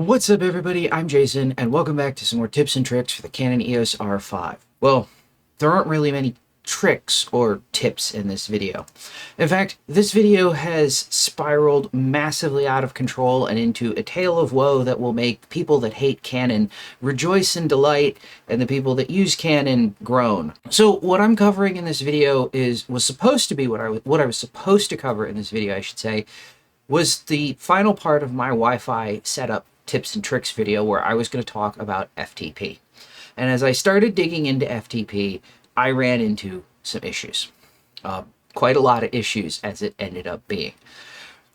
What's up everybody, I'm Jason, and welcome back to some more tips and tricks for the Canon EOS R5. Well, there aren't really many tricks or tips in this video. In fact, this video has spiraled massively out of control and into a tale of woe that will make people that hate Canon rejoice and delight, and the people that use Canon groan. So what I'm covering in this video was supposed to be what I was supposed to cover in this video, I should say, was the final part of my Wi-Fi setup tips and tricks video where I was going to talk about FTP. And as I started digging into FTP, I ran into some issues. Quite a lot of issues, as it ended up being.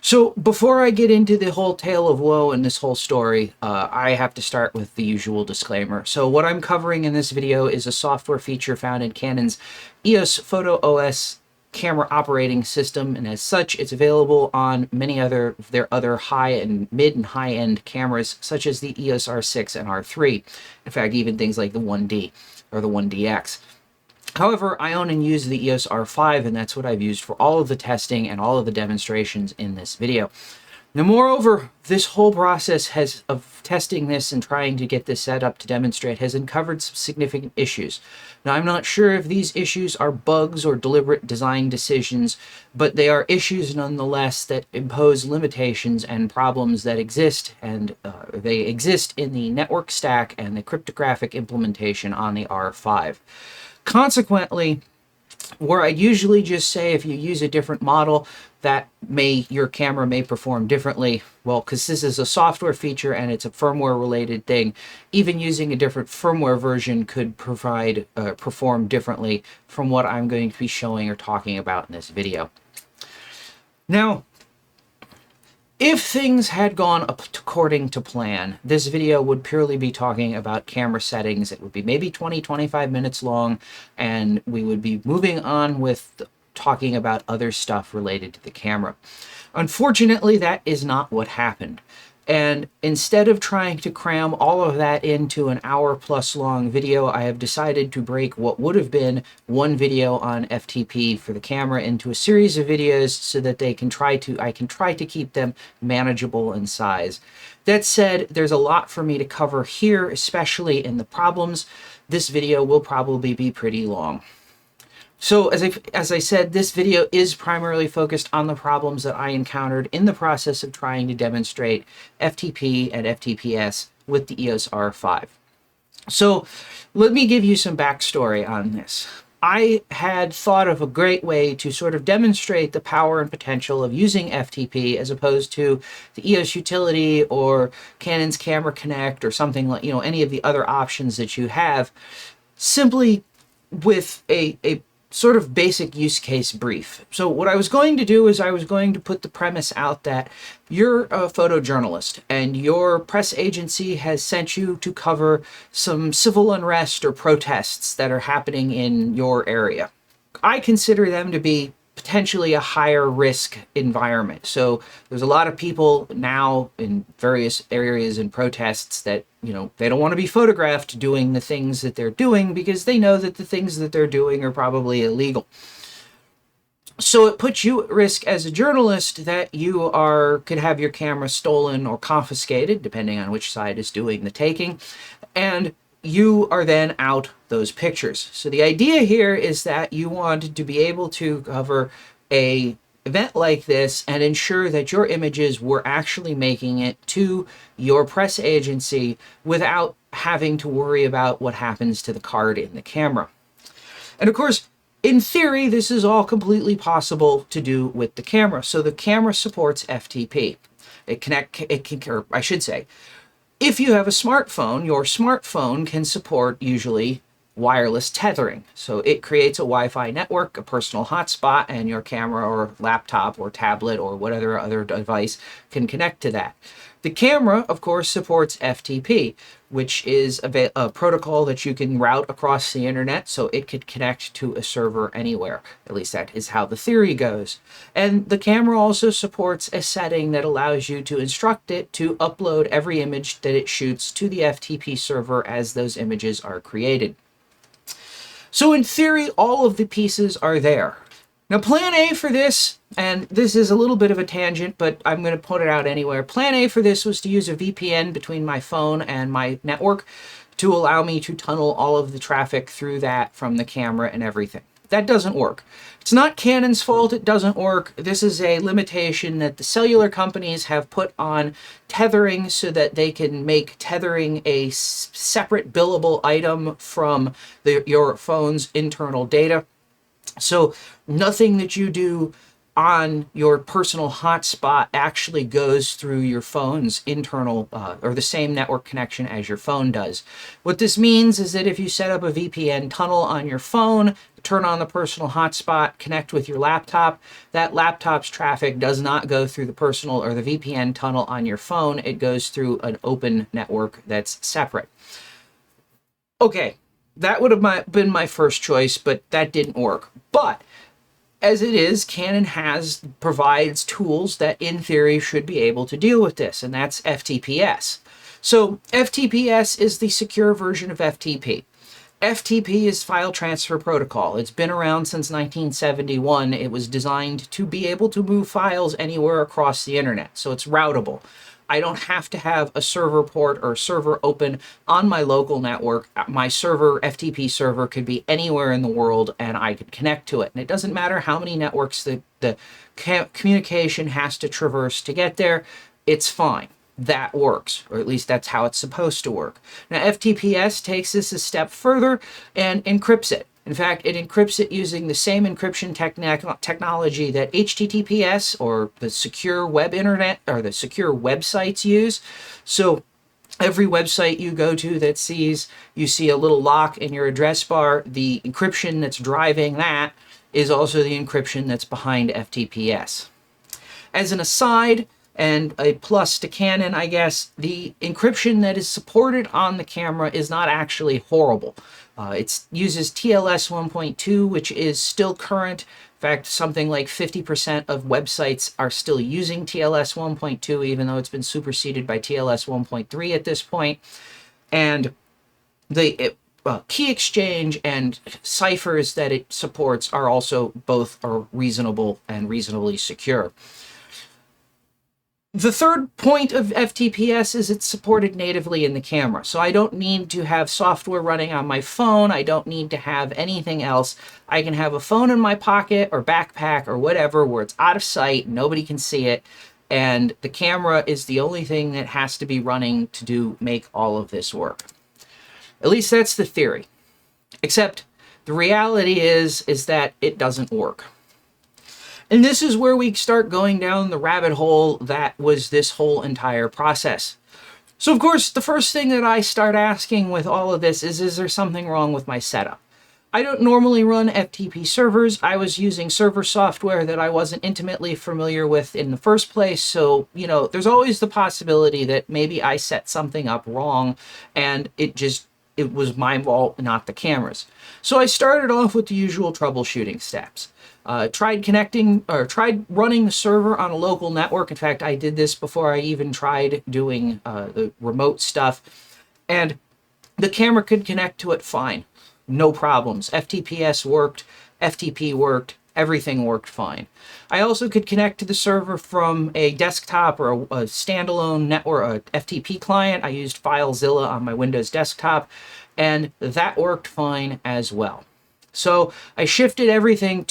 So before I get into the whole tale of woe and this whole story, I have to start with the usual disclaimer. So what I'm covering in this video is a software feature found in Canon's EOS Photo OS camera operating system, and as such it's available on many other high and mid and high end cameras such as the EOS R6 and R3. In fact, even things like the 1D or the 1DX. However, I own and use the EOS R5, and that's what I've used for all of the testing and all of the demonstrations in this video. Now, moreover, this whole process of testing this and trying to get this set up to demonstrate has uncovered some significant issues. Now, I'm not sure if these issues are bugs or deliberate design decisions, but they are issues nonetheless that impose limitations and problems that exist, and they exist in the network stack and the cryptographic implementation on the R5. Consequently, where I'd usually just say if you use a different model, your camera may perform differently. Well, because this is a software feature and it's a firmware related thing, even using a different firmware version could perform differently from what I'm going to be showing or talking about in this video. Now, if things had gone according to plan, this video would purely be talking about camera settings. It would be maybe 20-25 minutes long, and we would be moving on with talking about other stuff related to the camera. Unfortunately, that is not what happened. And instead of trying to cram all of that into an hour-plus long video, I have decided to break what would have been one video on FTP for the camera into a series of videos so that I can try to keep them manageable in size. That said, there's a lot for me to cover here, especially in the problems. This video will probably be pretty long. So as I said, this video is primarily focused on the problems that I encountered in the process of trying to demonstrate FTP and FTPS with the EOS R5. So let me give you some backstory on this. I had thought of a great way to sort of demonstrate the power and potential of using FTP as opposed to the EOS utility or Canon's Camera Connect or something like, any of the other options that you have, simply with a sort of basic use case brief. So what I was going to do is I was going to put the premise out that you're a photojournalist and your press agency has sent you to cover some civil unrest or protests that are happening in your area. I consider them to be potentially a higher risk environment. So there's a lot of people now in various areas and protests that, they don't want to be photographed doing the things that they're doing because they know that the things that they're doing are probably illegal. So it puts you at risk as a journalist that you could have your camera stolen or confiscated, depending on which side is doing the taking, and you are then out those pictures. So the idea here is that you want to be able to cover an event like this and ensure that your images were actually making it to your press agency without having to worry about what happens to the card in the camera. And of course, in theory, this is all completely possible to do with the camera. So the camera supports FTP. I should say, if you have a smartphone, your smartphone can support usually wireless tethering. So it creates a Wi-Fi network, a personal hotspot, and your camera or laptop or tablet or whatever other device can connect to that. The camera, of course, supports FTP, which is a protocol that you can route across the internet so it could connect to a server anywhere. At least that is how the theory goes. And the camera also supports a setting that allows you to instruct it to upload every image that it shoots to the FTP server as those images are created. So in theory, all of the pieces are there. Now, plan A for this, and this is a little bit of a tangent, but I'm going to put it out anywhere. Plan A for this was to use a VPN between my phone and my network to allow me to tunnel all of the traffic through that from the camera and everything. That doesn't work. It's not Canon's fault it doesn't work. This is a limitation that the cellular companies have put on tethering so that they can make tethering a separate billable item from your phone's internal data. So nothing that you do on your personal hotspot actually goes through your phone's internal or the same network connection as your phone does. What this means is that if you set up a VPN tunnel on your phone, turn on the personal hotspot, connect with your laptop, that laptop's traffic does not go through the personal or the VPN tunnel on your phone. It goes through an open network that's separate. Okay, that would have been my first choice, but that didn't work. But as it is, Canon provides tools that in theory should be able to deal with this, and that's FTPS. So FTPS is the secure version of FTP. FTP is File Transfer Protocol. It's been around since 1971. It was designed to be able to move files anywhere across the internet, so it's routable. I don't have to have a server port or server open on my local network. My server, FTP server, could be anywhere in the world and I could connect to it. And it doesn't matter how many networks the communication has to traverse to get there, it's fine. That works, or at least that's how it's supposed to work. Now, FTPS takes this a step further and encrypts it. In fact, it encrypts it using the same encryption technology that HTTPS or the secure web internet or the secure websites use. So every website you go to that you see a little lock in your address bar, the encryption that's driving that is also the encryption that's behind FTPS. As an aside, and a plus to Canon, I guess, the encryption that is supported on the camera is not actually horrible. It uses TLS 1.2, which is still current. In fact, something like 50% of websites are still using TLS 1.2, even though it's been superseded by TLS 1.3 at this point. And the key exchange and ciphers that it supports are also both reasonable and reasonably secure. The third point of FTPS is it's supported natively in the camera. So I don't need to have software running on my phone. I don't need to have anything else. I can have a phone in my pocket or backpack or whatever where it's out of sight, nobody can see it, and the camera is the only thing that has to be running to make all of this work. At least that's the theory. Except the reality is that it doesn't work. And this is where we start going down the rabbit hole that was this whole entire process. So of course, the first thing that I start asking with all of this is there something wrong with my setup? I don't normally run FTP servers. I was using server software that I wasn't intimately familiar with in the first place. So, there's always the possibility that maybe I set something up wrong and it was my fault, not the camera's. So I started off with the usual troubleshooting steps. Tried running the server on a local network. In fact, I did this before I even tried doing the remote stuff. And the camera could connect to it fine. No problems. FTPS worked, FTP worked, everything worked fine. I also could connect to the server from a desktop or a standalone network, a FTP client. I used FileZilla on my Windows desktop, and that worked fine as well. So I shifted everything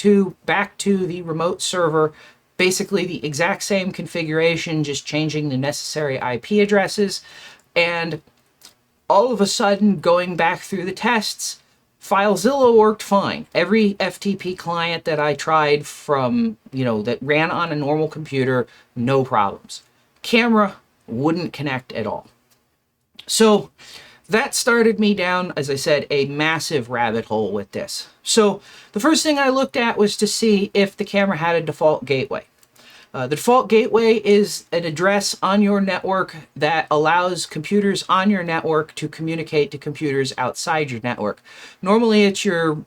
back to the remote server, basically the exact same configuration, just changing the necessary IP addresses. And all of a sudden, going back through the tests, FileZilla worked fine. Every FTP client that I tried that ran on a normal computer, no problems. Camera wouldn't connect at all. So that started me down, as I said, a massive rabbit hole with this. So the first thing I looked at was to see if the camera had a default gateway. The default gateway is an address on your network that allows computers on your network to communicate to computers outside your network. Normally it's your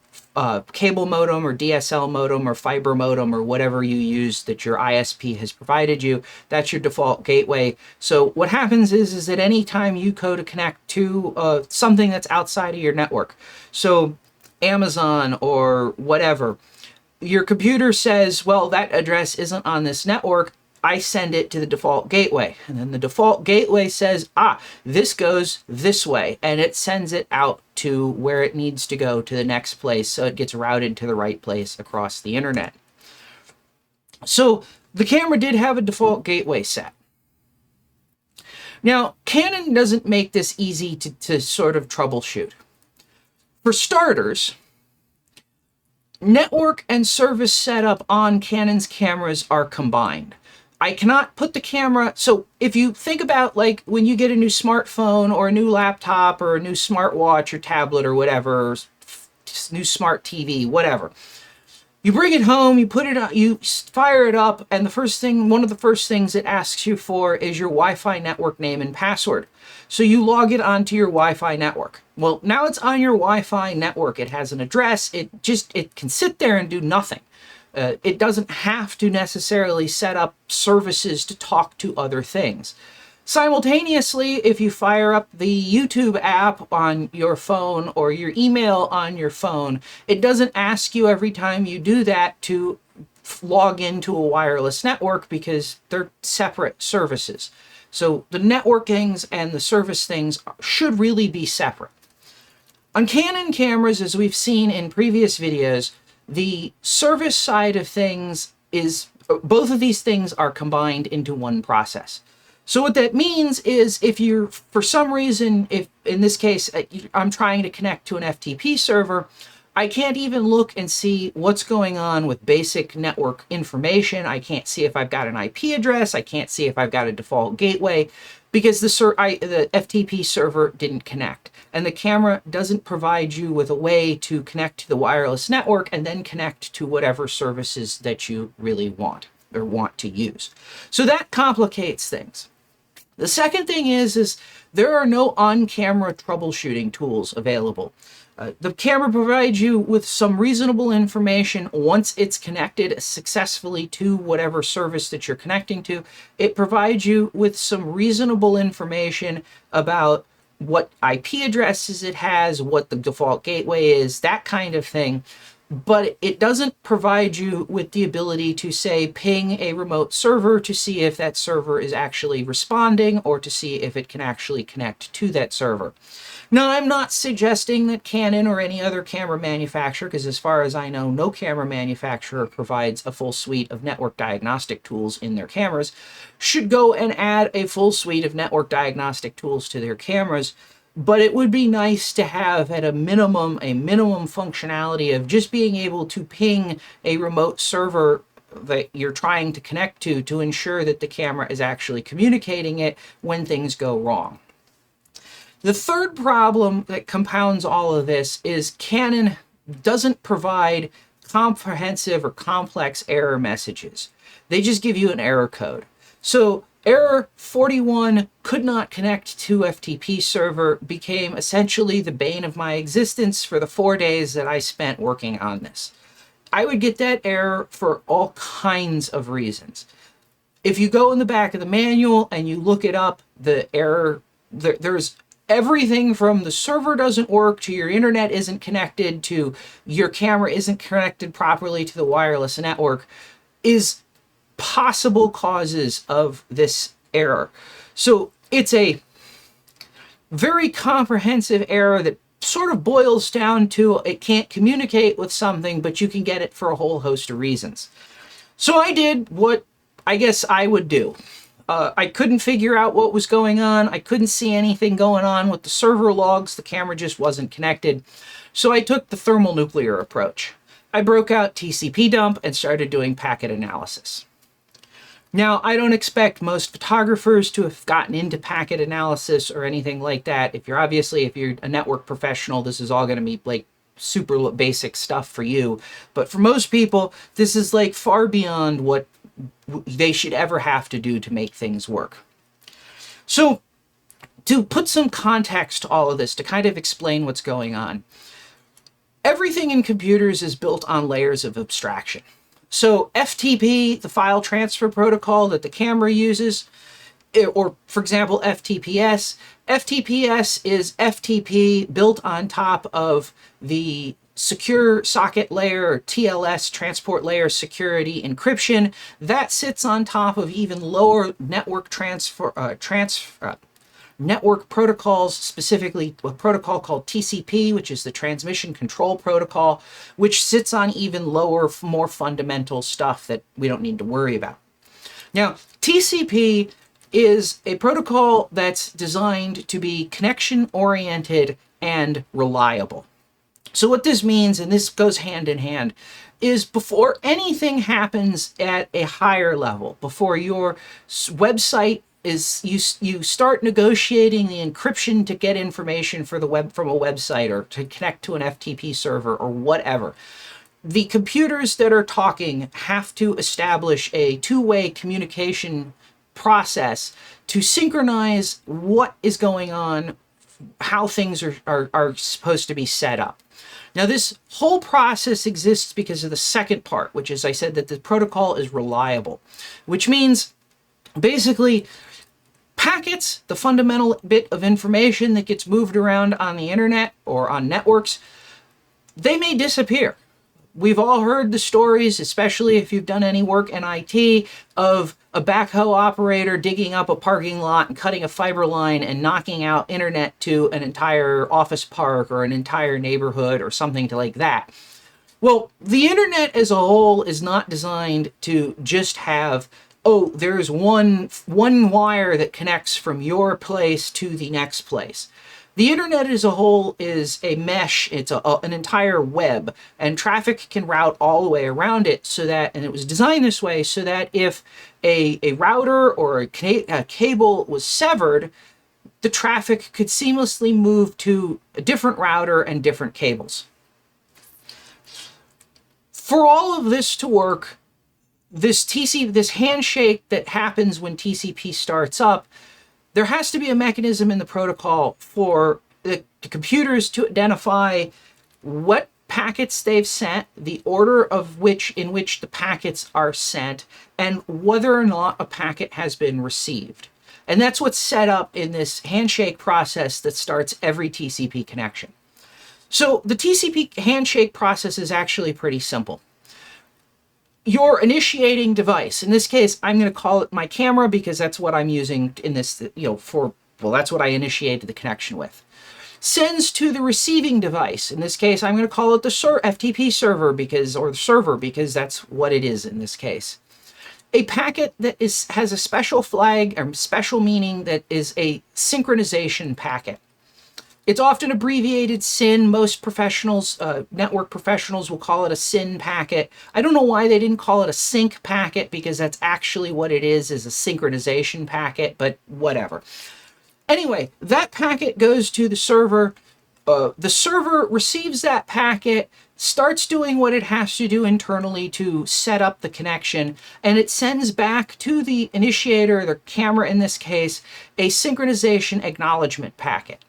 cable modem or DSL modem or fiber modem or whatever you use that your ISP has provided you. That's your default gateway. So what happens is that any time you go to connect to something that's outside of your network, so Amazon or whatever, your computer says, well, that address isn't on this network. I send it to the default gateway. And then the default gateway says, this goes this way. And it sends it out to where it needs to go to the next place. So it gets routed to the right place across the internet. So the camera did have a default gateway set. Now, Canon doesn't make this easy to sort of troubleshoot. For starters, network and service setup on Canon's cameras are combined. I cannot put the camera, so if you think about like when you get a new smartphone or a new laptop or a new smartwatch or tablet or whatever, new smart TV, whatever. You bring it home, you put it on, you fire it up, and one of the first things it asks you for is your Wi-Fi network name and password. So you log it onto your Wi-Fi network. Well, now it's on your Wi-Fi network. It has an address. It can sit there and do nothing. It doesn't have to necessarily set up services to talk to other things. Simultaneously, if you fire up the YouTube app on your phone or your email on your phone, it doesn't ask you every time you do that to log into a wireless network because they're separate services. So the network things and the service things should really be separate. On Canon cameras, as we've seen in previous videos, the service side of things both of these things are combined into one process. So what that means is if you're, for some reason, if in this case, I'm trying to connect to an FTP server, I can't even look and see what's going on with basic network information. I can't see if I've got an IP address. I can't see if I've got a default gateway because the FTP server didn't connect. And the camera doesn't provide you with a way to connect to the wireless network and then connect to whatever services that you really want or want to use. So that complicates things. The second thing is there are no on-camera troubleshooting tools available. The camera provides you with some reasonable information once it's connected successfully to whatever service that you're connecting to. It provides you with some reasonable information about what IP addresses it has, what the default gateway is, that kind of thing. But it doesn't provide you with the ability to, say, ping a remote server to see if that server is actually responding or to see if it can actually connect to that server. Now, I'm not suggesting that Canon or any other camera manufacturer, because as far as I know, no camera manufacturer provides a full suite of network diagnostic tools in their cameras, should go and add a full suite of network diagnostic tools to their cameras. But it would be nice to have at a minimum functionality of just being able to ping a remote server that you're trying to connect to ensure that the camera is actually communicating it when things go wrong. The third problem that compounds all of this is Canon doesn't provide comprehensive or complex error messages. They just give you an error code. So error 41 could not connect to FTP server became essentially the bane of my existence for the 4 days that I spent working on this. I would get that error for all kinds of reasons. If you go in the back of the manual and you look it up, the error, there's everything from the server doesn't work to your internet isn't connected to your camera isn't connected properly to the wireless network is possible causes of this error. So it's a very comprehensive error that sort of boils down to it can't communicate with something, but you can get it for a whole host of reasons. So I did what I guess I would do. I couldn't figure out what was going on. I couldn't see anything going on with the server logs. The camera just wasn't connected. So I took the thermonuclear approach. I broke out TCP dump and started doing packet analysis. Now, I don't expect most photographers to have gotten into packet analysis or anything like that. If you're a network professional, this is all going to be like super basic stuff for you. But for most people, this is like far beyond what they should ever have to do to make things work. So to put some context to all of this, to kind of explain what's going on, everything in computers is built on layers of abstraction. So FTP, the file transfer protocol that the camera uses, or for example, FTPS. FTPS is FTP built on top of the secure socket layer, or TLS, transport layer security encryption, that sits on top of even lower network network protocols, specifically a protocol called TCP, which is the Transmission Control Protocol, which sits on even lower, more fundamental stuff that we don't need to worry about. Now, TCP is a protocol that's designed to be connection-oriented and reliable. So what this means, and this goes hand in hand, is before anything happens at a higher level, before your website is, you start negotiating the encryption to get information for the web from a website or to connect to an FTP server or whatever, the computers that are talking have to establish a two-way communication process to synchronize what is going on, how things are supposed to be set up. Now, this whole process exists because of the second part, which is I said that the protocol is reliable, which means basically packets, the fundamental bit of information that gets moved around on the internet or on networks, they may disappear. We've all heard the stories, especially if you've done any work in IT, of a backhoe operator digging up a parking lot and cutting a fiber line and knocking out internet to an entire office park or an entire neighborhood or something like that. Well, the internet as a whole is not designed to just have, oh, there's one wire that connects from your place to the next place. The internet as a whole is a mesh, it's an entire web, and traffic can route all the way around it so that, and it was designed this way so that if a router or a cable was severed, the traffic could seamlessly move to a different router and different cables. For all of this to work, this handshake that happens when TCP starts up, there has to be a mechanism in the protocol for the computers to identify what packets they've sent, the order in which the packets are sent, and whether or not a packet has been received. And that's what's set up in this handshake process that starts every TCP connection. So the TCP handshake process is actually pretty simple. Your initiating device, in this case, I'm going to call it my camera because that's what I'm using in this, that's what I initiated the connection with, sends to the receiving device. In this case, I'm going to call it the FTP server because that's what it is in this case. A packet that has a special flag or special meaning that is a synchronization packet. It's often abbreviated SYN. Most professionals, network professionals, will call it a SYN packet. I don't know why they didn't call it a sync packet, because that's actually what it is a synchronization packet, but whatever. Anyway, that packet goes to the server. The server receives that packet, starts doing what it has to do internally to set up the connection, and it sends back to the initiator, the camera in this case, a synchronization acknowledgement packet.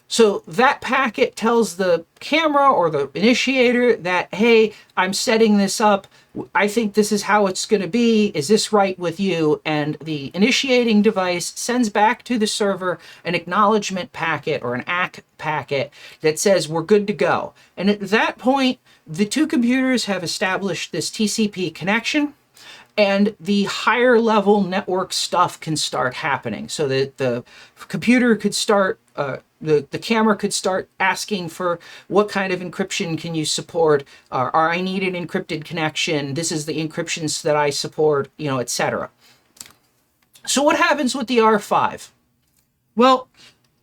So that packet tells the camera or the initiator that, hey, I'm setting this up. I think this is how it's going to be. Is this right with you? And the initiating device sends back to the server an acknowledgement packet or an ACK packet that says we're good to go. And at that point, the two computers have established this TCP connection, and the higher level network stuff can start happening. So that the computer could start, the camera could start asking for what kind of encryption can you support, or I need an encrypted connection, this is the encryptions that I support, etc. So what happens with the R5? Well,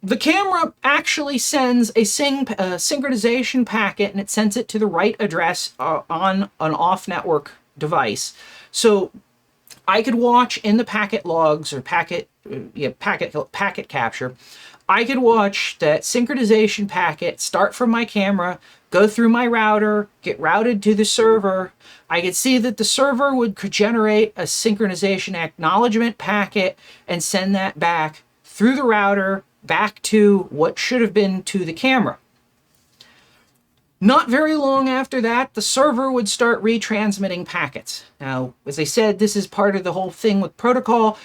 the camera actually sends a synchronization packet, and it sends it to the right address on an off-network device. So I could watch in the packet logs or packet capture, I could watch that synchronization packet start from my camera, go through my router, get routed to the server. I could see that the server could generate a synchronization acknowledgement packet and send that back through the router back to what should have been to the camera. Not very long after that, the server would start retransmitting packets. Now, as I said, this is part of the whole thing with protocol.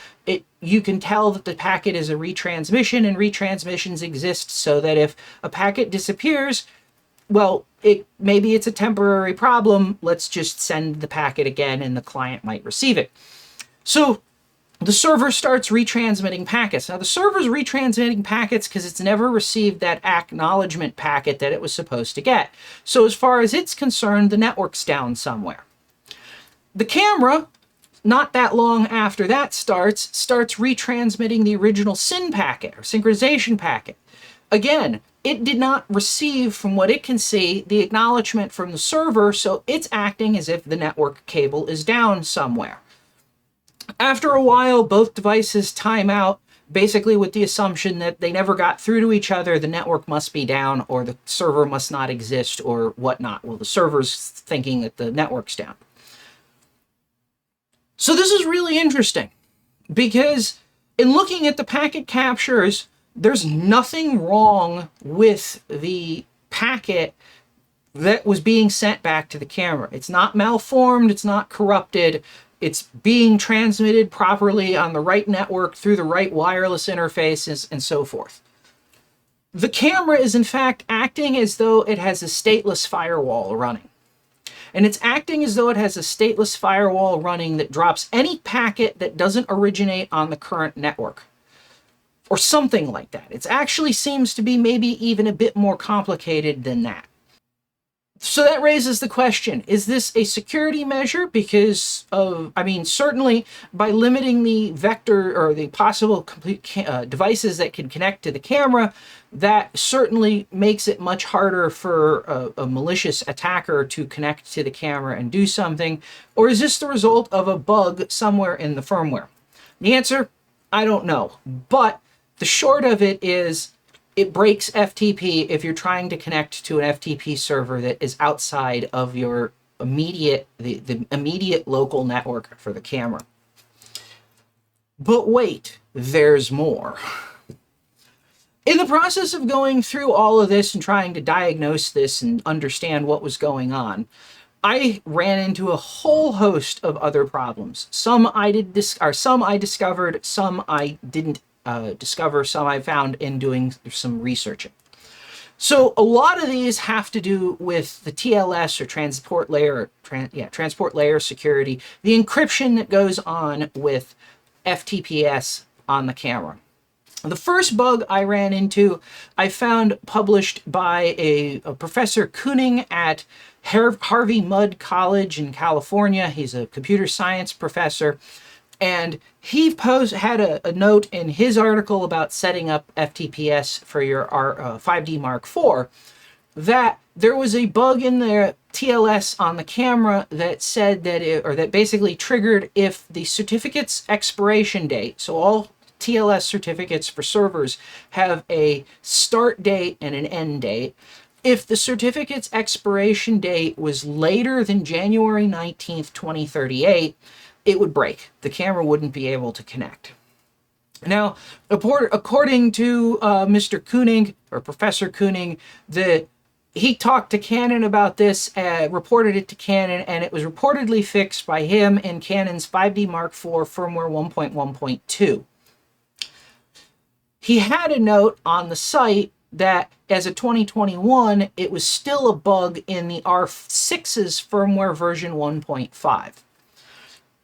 You can tell that the packet is a retransmission, and retransmissions exist so that if a packet disappears, well, maybe it's a temporary problem. Let's just send the packet again and the client might receive it. So the server starts retransmitting packets. Now the server's retransmitting packets because it's never received that acknowledgement packet that it was supposed to get. So as far as it's concerned, the network's down somewhere. The camera, not that long after that starts retransmitting the original SYN packet or synchronization packet. Again, it did not receive, from what it can see, the acknowledgement from the server, so it's acting as if the network cable is down somewhere. After a while, both devices time out, basically with the assumption that they never got through to each other, the network must be down, or the server must not exist, or whatnot. Well, the server's thinking that the network's down. So this is really interesting, because in looking at the packet captures, there's nothing wrong with the packet that was being sent back to the camera. It's not malformed, it's not corrupted, it's being transmitted properly on the right network through the right wireless interfaces and so forth. The camera is in fact acting as though it has a stateless firewall running. And it's acting as though it has a stateless firewall running that drops any packet that doesn't originate on the current network. Or something like that. It actually seems to be maybe even a bit more complicated than that. So that raises the question, is this a security measure? Because of, I mean, certainly by limiting the vector or the possible complete devices that can connect to the camera, that certainly makes it much harder for a malicious attacker to connect to the camera and do something. Or is this the result of a bug somewhere in the firmware? The answer, I don't know. But the short of it is, it breaks FTP if you're trying to connect to an FTP server that is outside of your immediate, the immediate local network for the camera. But wait, there's more. In the process of going through all of this and trying to diagnose this and understand what was going on, I ran into a whole host of other problems. Some I discovered, some I didn't discover, some I found in doing some researching. So a lot of these have to do with the TLS or transport layer security, the encryption that goes on with FTPS on the camera. The first bug I ran into, I found published by a Professor Kooning at Harvey Mudd College in California. He's a computer science professor. And he had a note in his article about setting up FTPS for your 5D Mark IV that there was a bug in the TLS on the camera that said that that basically triggered if the certificate's expiration date, so all TLS certificates for servers have a start date and an end date. If the certificate's expiration date was later than January 19th, 2038, it would break. The camera wouldn't be able to connect. Now, according to Mr. Kooning, or Professor Kooning, he talked to Canon about this, reported it to Canon, and it was reportedly fixed by him in Canon's 5D Mark IV firmware 1.1.2. He had a note on the site that as of 2021, it was still a bug in the R6's firmware version 1.5.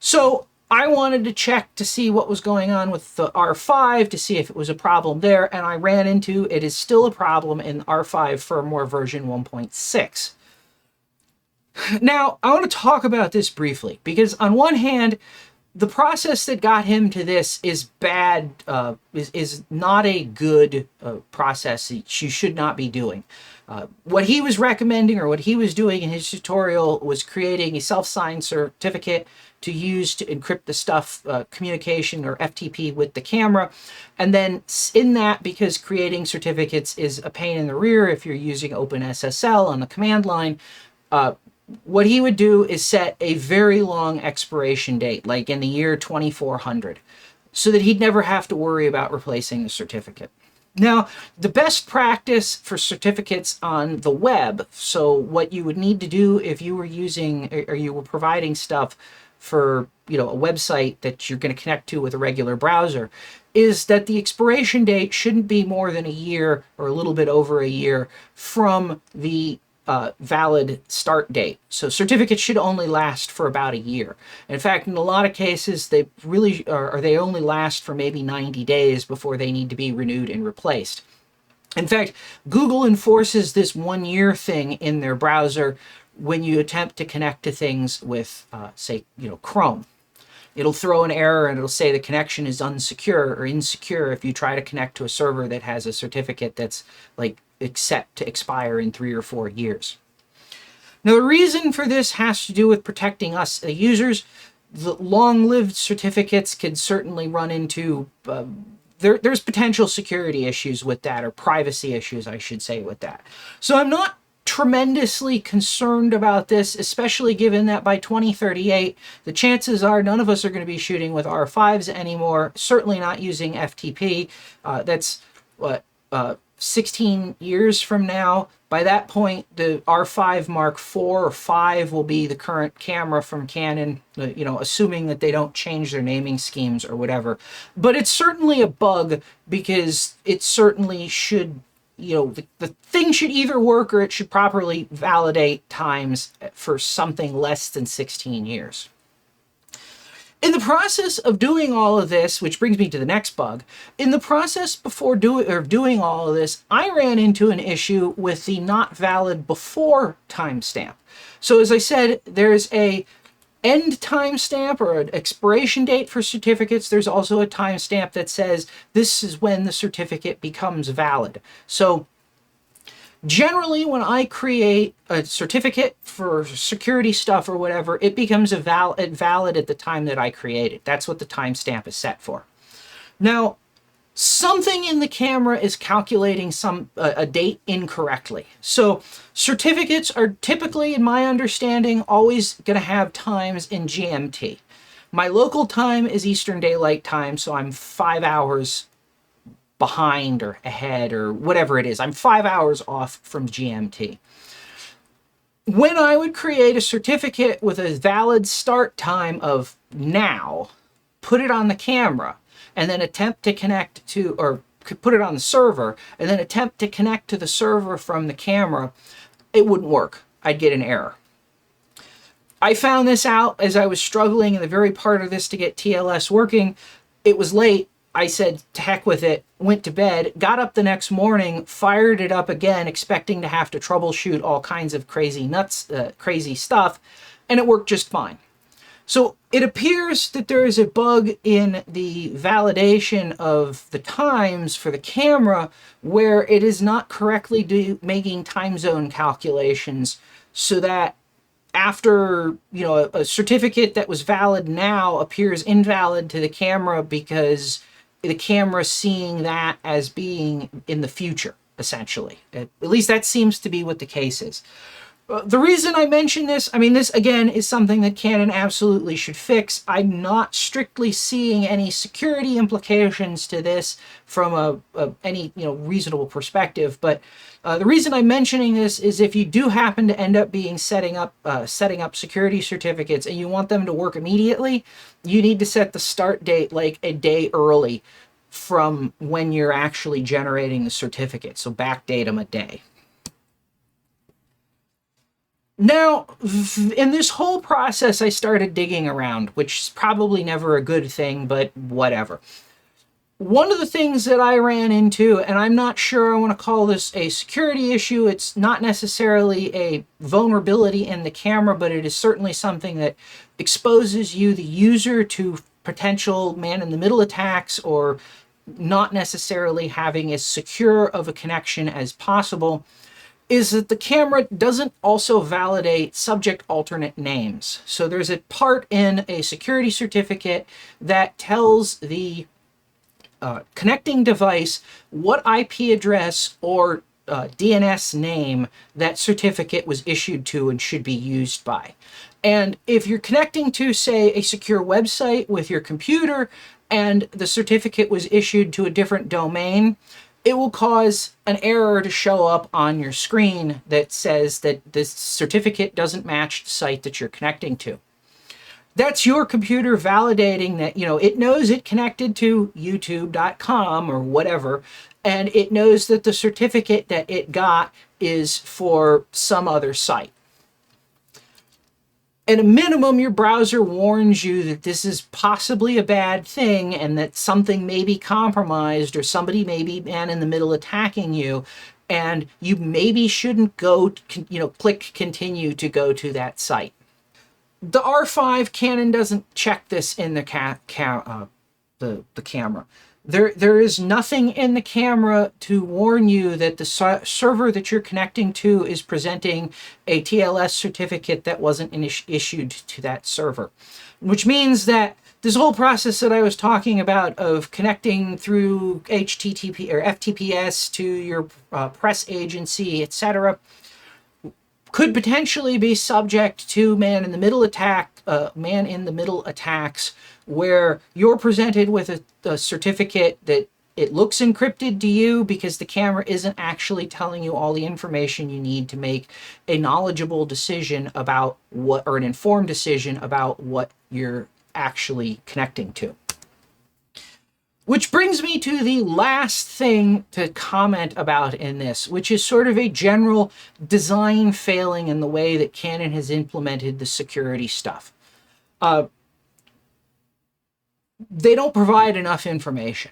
So I wanted to check to see what was going on with the R5 to see if it was a problem there, and I ran into it is still a problem in R5 firmware version 1.6. Now, I want to talk about this briefly, because on one hand, the process that got him to this is bad, is not a good process that you should not be doing. What he was recommending, or what he was doing in his tutorial, was creating a self-signed certificate to use to encrypt the stuff, communication or FTP with the camera. And then in that, because creating certificates is a pain in the rear if you're using OpenSSL on the command line, what he would do is set a very long expiration date, like in the year 2400, so that he'd never have to worry about replacing the certificate. Now, the best practice for certificates on the web, so what you would need to do if you were using, or you were providing stuff for, a website that you're going to connect to with a regular browser, is that the expiration date shouldn't be more than a year or a little bit over a year from the valid start date. So certificates should only last for about a year. In fact, in a lot of cases, they really or they only last for maybe 90 days before they need to be renewed and replaced. In fact, Google enforces this 1 year thing in their browser when you attempt to connect to things with, say, Chrome. It'll throw an error and it'll say the connection is unsecure or insecure if you try to connect to a server that has a certificate that's like set to expire in 3 or 4 years. Now, the reason for this has to do with protecting us, the users. The long-lived certificates could certainly run into, there's potential security issues with that, or privacy issues, I should say, with that. So I'm not tremendously concerned about this, especially given that by 2038, the chances are none of us are going to be shooting with R5s anymore, certainly not using FTP. That's what, 16 years from now. By that point, the R5 Mark IV or 5 will be the current camera from Canon, assuming that they don't change their naming schemes or whatever. But it's certainly a bug, because it certainly should, the thing should either work or it should properly validate times for something less than 16 years. In the process of doing all of this, which brings me to the next bug, in the process before doing all of this, I ran into an issue with the not valid before timestamp. So as I said, there's a end timestamp or an expiration date for certificates. There's also a timestamp that says this is when the certificate becomes valid. So generally, when I create a certificate for security stuff or whatever, it becomes valid at the time that I create it. That's what the timestamp is set for. Now, something in the camera is calculating a date incorrectly. So certificates are typically, in my understanding, always going to have times in GMT. My local time is Eastern Daylight Time, so I'm 5 hours behind or ahead or whatever it is. I'm 5 hours off from GMT. When I would create a certificate with a valid start time of now, put it on the camera, and then attempt to connect to, or put it on the server, and then attempt to connect to the server from the camera, it wouldn't work. I'd get an error. I found this out as I was struggling in the very part of this to get TLS working. It was late. I said, to heck with it, went to bed, got up the next morning, fired it up again, expecting to have to troubleshoot all kinds of crazy stuff, and it worked just fine. So it appears that there is a bug in the validation of the times for the camera where it is not correctly making time zone calculations, so that after, a certificate that was valid now appears invalid to the camera because the camera seeing that as being in the future, essentially. At least that seems to be what the case is. The reason I mention this, this again is something that Canon absolutely should fix. I'm not strictly seeing any security implications to this from any reasonable perspective, but the reason I'm mentioning this is if you do happen to end up setting up security certificates and you want them to work immediately, you need to set the start date like a day early from when you're actually generating the certificate. So backdate them a day. Now, in this whole process, I started digging around, which is probably never a good thing, but whatever. One of the things that I ran into, and I'm not sure I want to call this a security issue, it's not necessarily a vulnerability in the camera, but it is certainly something that exposes you, the user, to potential man-in-the-middle attacks or not necessarily having as secure of a connection as possible, is that the camera doesn't also validate subject alternate names. So there's a part in a security certificate that tells the connecting device what IP address or DNS name that certificate was issued to and should be used by. And if you're connecting to, say, a secure website with your computer and the certificate was issued to a different domain, it will cause an error to show up on your screen that says that this certificate doesn't match the site that you're connecting to. That's your computer validating that, it knows it connected to youtube.com or whatever, and it knows that the certificate that it got is for some other site. At a minimum, your browser warns you that this is possibly a bad thing and that something may be compromised or somebody may be man in the middle attacking you, and you maybe shouldn't go, click continue to go to that site. The R5 Canon doesn't check this in the camera. There is nothing in the camera to warn you that the server that you're connecting to is presenting a TLS certificate that wasn't issued to that server. Which means that this whole process that I was talking about of connecting through HTTP or FTPS to your press agency, etc., could potentially be subject to man-in-the-middle attacks, where you're presented with a certificate that it looks encrypted to you because the camera isn't actually telling you all the information you need to make a knowledgeable decision about what, or an informed decision about what you're actually connecting to. Which brings me to the last thing to comment about in this, which is sort of a general design failing in the way that Canon has implemented the security stuff. They don't provide enough information.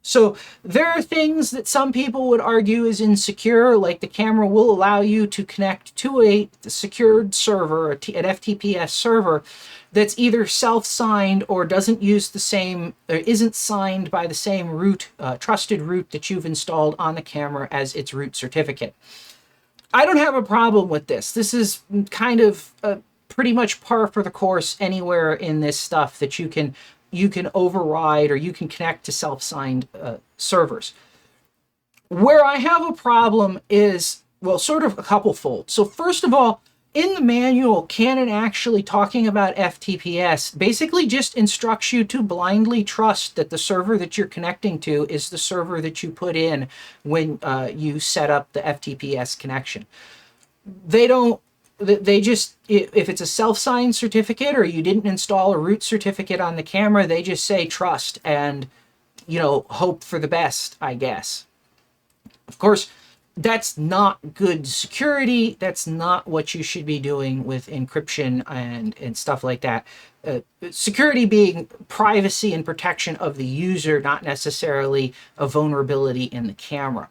So there are things that some people would argue is insecure, like the camera will allow you to connect to a secured server, an FTPS server, that's either self-signed or doesn't use the same, or isn't signed by the same root, trusted root that you've installed on the camera as its root certificate. I don't have a problem with this. This is kind of pretty much par for the course anywhere in this stuff that you can override or you can connect to self-signed servers. Where I have a problem is, well, sort of a couple-fold. So first of all, in the manual, Canon actually talking about FTPS basically just instructs you to blindly trust that the server that you're connecting to is the server that you put in when you set up the FTPS connection. They just, if it's a self-signed certificate or you didn't install a root certificate on the camera, they just say trust and, hope for the best, I guess. Of course, that's not good security. That's not what you should be doing with encryption and stuff like that. Security being privacy and protection of the user, not necessarily a vulnerability in the camera.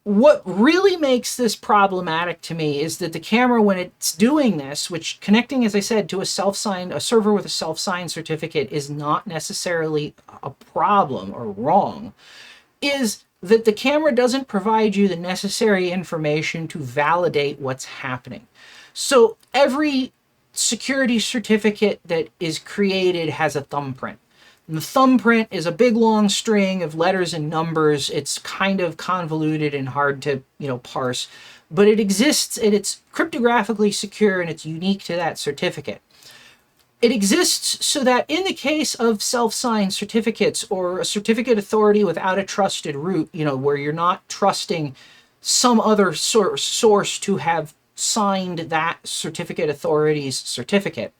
What really makes this problematic to me is that the camera, when it's doing this, which connecting, as I said, to a server with a self-signed certificate is not necessarily a problem or wrong, is that the camera doesn't provide you the necessary information to validate what's happening. So every security certificate that is created has a thumbprint. And the thumbprint is a big long string of letters and numbers. It's kind of convoluted and hard to, parse, but it exists and it's cryptographically secure and it's unique to that certificate. It exists so that in the case of self-signed certificates or a certificate authority without a trusted root, where you're not trusting some other source to have signed that certificate authority's certificate,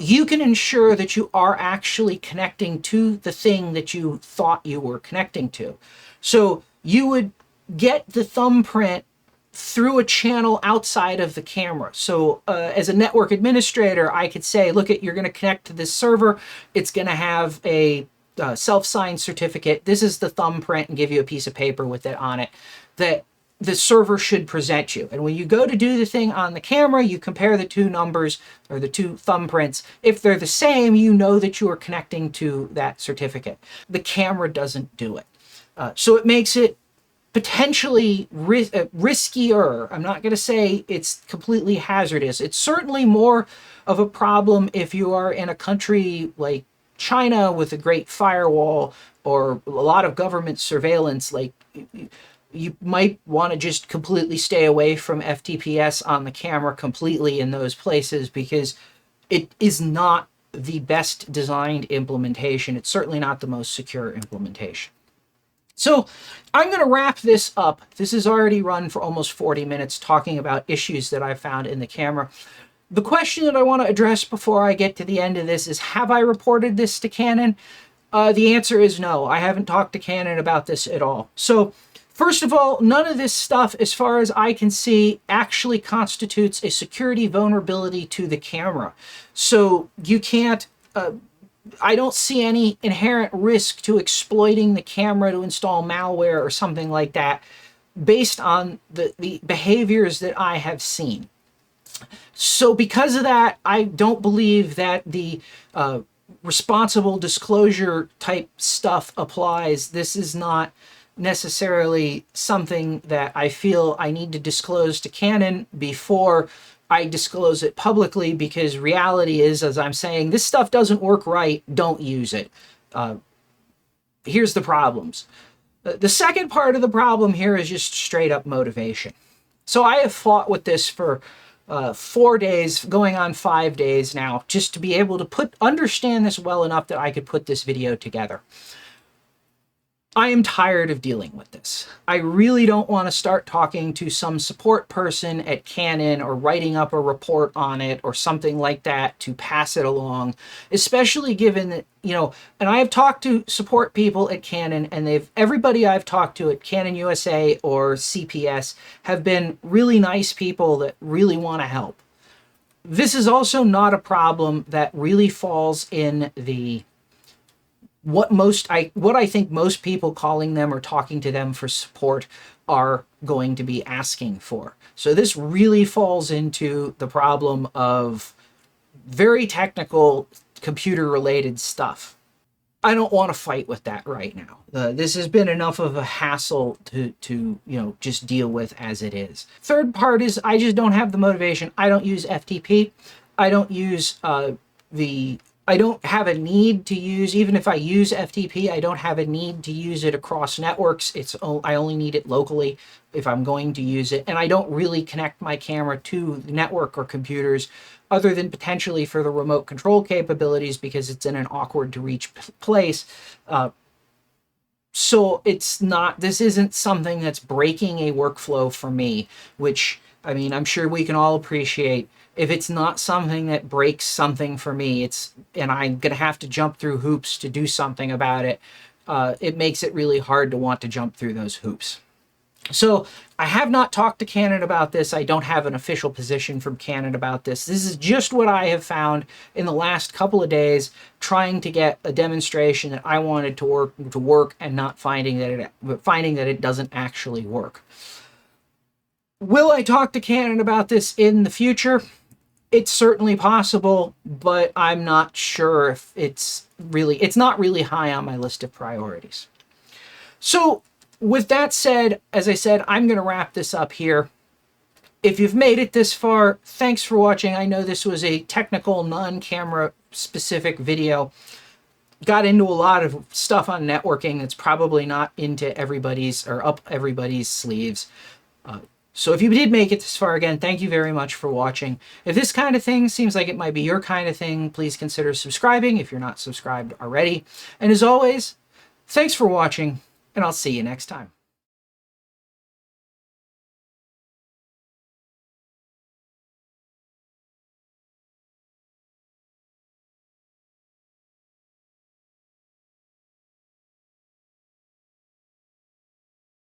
you can ensure that you are actually connecting to the thing that you thought you were connecting to. So you would get the thumbprint through a channel outside of the camera. So as a network administrator, I could say, look, you're going to connect to this server. It's going to have a self-signed certificate. This is the thumbprint, and give you a piece of paper with it on it that the server should present you. And when you go to do the thing on the camera, you compare the two numbers or the two thumbprints. If they're the same, you know that you are connecting to that certificate. The camera doesn't do it. So it makes it potentially riskier. I'm not going to say it's completely hazardous. It's certainly more of a problem if you are in a country like China with a great firewall or a lot of government surveillance. Like, you might want to just completely stay away from FTPS on the camera completely in those places, because it is not the best designed implementation. It's certainly not the most secure implementation. So I'm going to wrap this up. This has already run for almost 40 minutes talking about issues that I found in the camera. The question that I want to address before I get to the end of this is, have I reported this to Canon? The answer is no. I haven't talked to Canon about this at all. So, first of all, none of this stuff, as far as I can see, actually constitutes a security vulnerability to the camera. So you can't, I don't see any inherent risk to exploiting the camera to install malware or something like that based on the behaviors that I have seen. So because of that, I don't believe that the responsible disclosure type stuff applies. This is not necessarily something that I feel I need to disclose to Canon before I disclose it publicly, because reality is, as I'm saying, this stuff doesn't work right, don't use it. Here's the problems. The second part of the problem here is just straight up motivation. So I have fought with this for 4 days, going on 5 days now, just to be able to understand this well enough that I could put this video together. I am tired of dealing with this. I really don't want to start talking to some support person at Canon or writing up a report on it or something like that to pass it along, especially given that, and I have talked to support people at Canon, and everybody I've talked to at Canon USA or CPS have been really nice people that really want to help. This is also not a problem that really falls in the what I think most people calling them or talking to them for support are going to be asking for. So this really falls into the problem of very technical computer related stuff. I don't want to fight with that right now. This has been enough of a hassle to just deal with as it is. Third part is I just don't have the motivation. I don't use FTP. I don't use I don't have a need to use, even if I use FTP, I don't have a need to use it across networks. I only need it locally if I'm going to use it. And I don't really connect my camera to the network or computers other than potentially for the remote control capabilities, because it's in an awkward to reach place. So this isn't something that's breaking a workflow for me, which, I mean, I'm sure we can all appreciate. If it's not something that breaks something for me, and I'm going to have to jump through hoops to do something about it, it makes it really hard to want to jump through those hoops. So I have not talked to Canon about this. I don't have an official position from Canon about this. This is just what I have found in the last couple of days, trying to get a demonstration that I wanted to work and not finding that it doesn't actually work. Will I talk to Canon about this in the future? It's certainly possible, but I'm not sure if it's not really high on my list of priorities. So with that said, as I said, I'm going to wrap this up here. If you've made it this far, thanks for watching. I know this was a technical, non-camera specific video. Got into a lot of stuff on networking that's probably not into everybody's or up everybody's sleeves. So if you did make it this far, again, thank you very much for watching. If this kind of thing seems like it might be your kind of thing, please consider subscribing if you're not subscribed already. And as always, thanks for watching, and I'll see you next time.